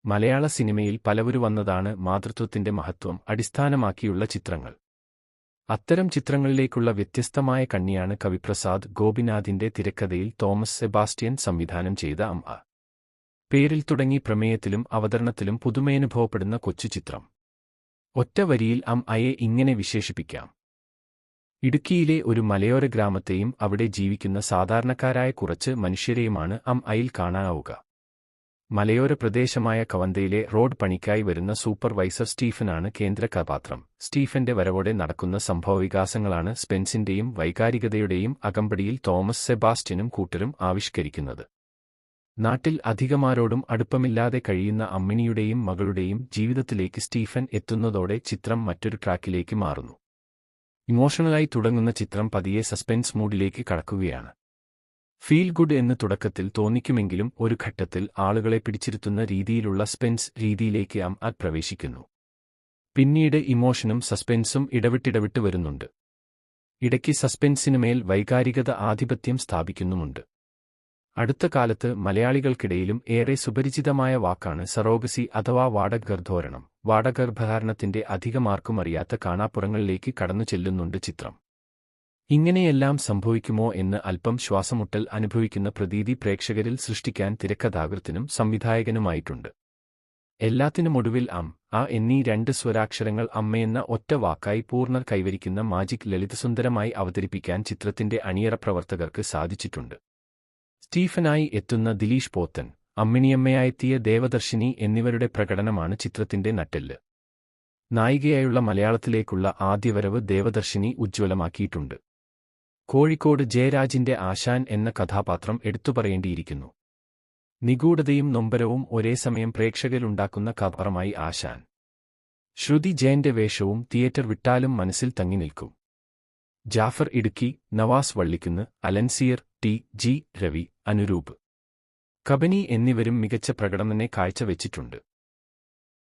മലയാള സിനിമയിൽ പലവരു വന്നതാണ് മാതൃത്വത്തിന്റെ മഹത്വം അടിസ്ഥാനമാക്കിയുള്ള ചിത്രങ്ങൾ. അത്തരം ചിത്രങ്ങളിലേക്കുള്ള വ്യത്യസ്തമായ കണ്ണിയാണ് കവിപ്രസാദ് ഗോപിനാഥിന്റെ തിരക്കഥയിൽ തോമസ് സെബാസ്റ്റ്യൻ സംവിധാനം ചെയ്ത അമ്മ. പേരിൽ തുടങ്ങി പ്രമേയത്തിലും അവതരണത്തിലും പുതുമയനുഭവപ്പെടുന്ന കൊച്ചു ചിത്രം. ഒറ്റ വരിയിൽ അമ്മയെ ഇങ്ങനെ വിശേഷിപ്പിക്കാം. ഇടുക്കിയിലെ ഒരു മലയോര ഗ്രാമത്തെയും അവിടെ ജീവിക്കുന്ന സാധാരണക്കാരായ കുറച്ച് മനുഷ്യരെയുമാണ് അമ്മയിൽ കാണാനാവുക. മലയോര പ്രദേശമായ കവന്തയിലെ റോഡ് പണിക്കായി വരുന്ന സൂപ്പർവൈസർ സ്റ്റീഫനാണ് കേന്ദ്ര കഥാപാത്രം. സ്റ്റീഫന്റെ വരവോടെ നടക്കുന്ന സംഭവവികാസങ്ങളാണ് സ്പെൻസിന്റെയും വൈകാരികതയുടെയും അകമ്പടിയിൽ തോമസ് സെബാസ്റ്റ്യനും കൂട്ടരും ആവിഷ്കരിക്കുന്നത്. നാട്ടിൽ അധികമാരോടും അടുപ്പമില്ലാതെ കഴിയുന്ന അമ്മിണിയുടെയും മകളുടെയും ജീവിതത്തിലേക്ക് സ്റ്റീഫൻ എത്തുന്നതോടെ ചിത്രം മറ്റൊരു ട്രാക്കിലേക്ക് മാറുന്നു. ഇമോഷണലായി തുടങ്ങുന്ന ചിത്രം പതിയെ സസ്പെൻസ് മൂഡിലേക്ക് കടക്കുകയാണ്. ഫീൽ ഗുഡ് എന്ന് തുടക്കത്തിൽ തോന്നിക്കുമെങ്കിലും ഒരു ഘട്ടത്തിൽ ആളുകളെ പിടിച്ചിരുത്തുന്ന രീതിയിലുള്ള സ്പെൻസ് രീതിയിലേക്ക് അമ്മ പ്രവേശിക്കുന്നു. പിന്നീട് ഇമോഷനും സസ്പെൻസും ഇടവിട്ടിടവിട്ട് വരുന്നുണ്ട്. ഇടയ്ക്ക് സസ്പെൻസിനുമേൽ വൈകാരികത ആധിപത്യം സ്ഥാപിക്കുന്നുമുണ്ട്. അടുത്ത കാലത്ത് മലയാളികൾക്കിടയിലും ഏറെ സുപരിചിതമായ വാക്കാണ് സറോഗസി അഥവാ വാടകഗർഭധാരണം. വാടകഗർഭധാരണത്തിന്റെ അധികമാർക്കും അറിയാത്ത കാണാപ്പുറങ്ങളിലേക്ക് കടന്നു ചെല്ലുന്നുണ്ട് ചിത്രം. ഇങ്ങനെയെല്ലാം സംഭവിക്കുമോ എന്ന് അല്പം ശ്വാസമുട്ടൽ അനുഭവിക്കുന്ന പ്രതീതി പ്രേക്ഷകരിൽ സൃഷ്ടിക്കാൻ തിരക്കഥാകൃത്തിനും സംവിധായകനുമായിട്ടുണ്ട്. എല്ലാത്തിനുമൊടുവിൽ ആ എന്നീ രണ്ട് സ്വരാക്ഷരങ്ങൾ അമ്മയെന്ന ഒറ്റ വാക്കായി പൂർണ്ണ കൈവരിക്കുന്ന മാജിക് ലളിതസുന്ദരമായി അവതരിപ്പിക്കാൻ ചിത്രത്തിന്റെ അണിയറ പ്രവർത്തകർക്ക് സാധിച്ചിട്ടുണ്ട്. സ്റ്റീഫനായി എത്തുന്ന ദിലീഷ് പോത്തൻ, അമ്മിണിയമ്മയായെത്തിയ ദേവദർശിനി എന്നിവരുടെ പ്രകടനമാണ് ചിത്രത്തിന്റെ നട്ടെല്ല്. നായികയായുള്ള മലയാളത്തിലേക്കുള്ള ആദ്യവരവ് ദേവദർശിനി ഉജ്ജ്വലമാക്കിയിട്ടുണ്ട്. കോഴിക്കോട് ജയരാജിന്റെ ആശാൻ എന്ന കഥാപാത്രം എടുത്തുപറയേണ്ടിയിരിക്കുന്നു. നിഗൂഢതയും നൊമ്പരവും ഒരേ സമയം പ്രേക്ഷകരിലുണ്ടാക്കുന്ന കഥാപാത്രമായി ആശാൻ. ശ്രുതി ജയന്റെ വേഷവും തിയേറ്റർ വിട്ടാലും മനസ്സിൽ തങ്ങി നിൽക്കും. ജാഫർ ഇടുക്കി, നവാസ് വള്ളിക്കുന്ന്, അലൻസിയർ, ടി. ജി. രവി, അനുരൂപ് കബനി എന്നിവരും മികച്ച പ്രകടനം കാഴ്ചവെച്ചിട്ടുണ്ട്.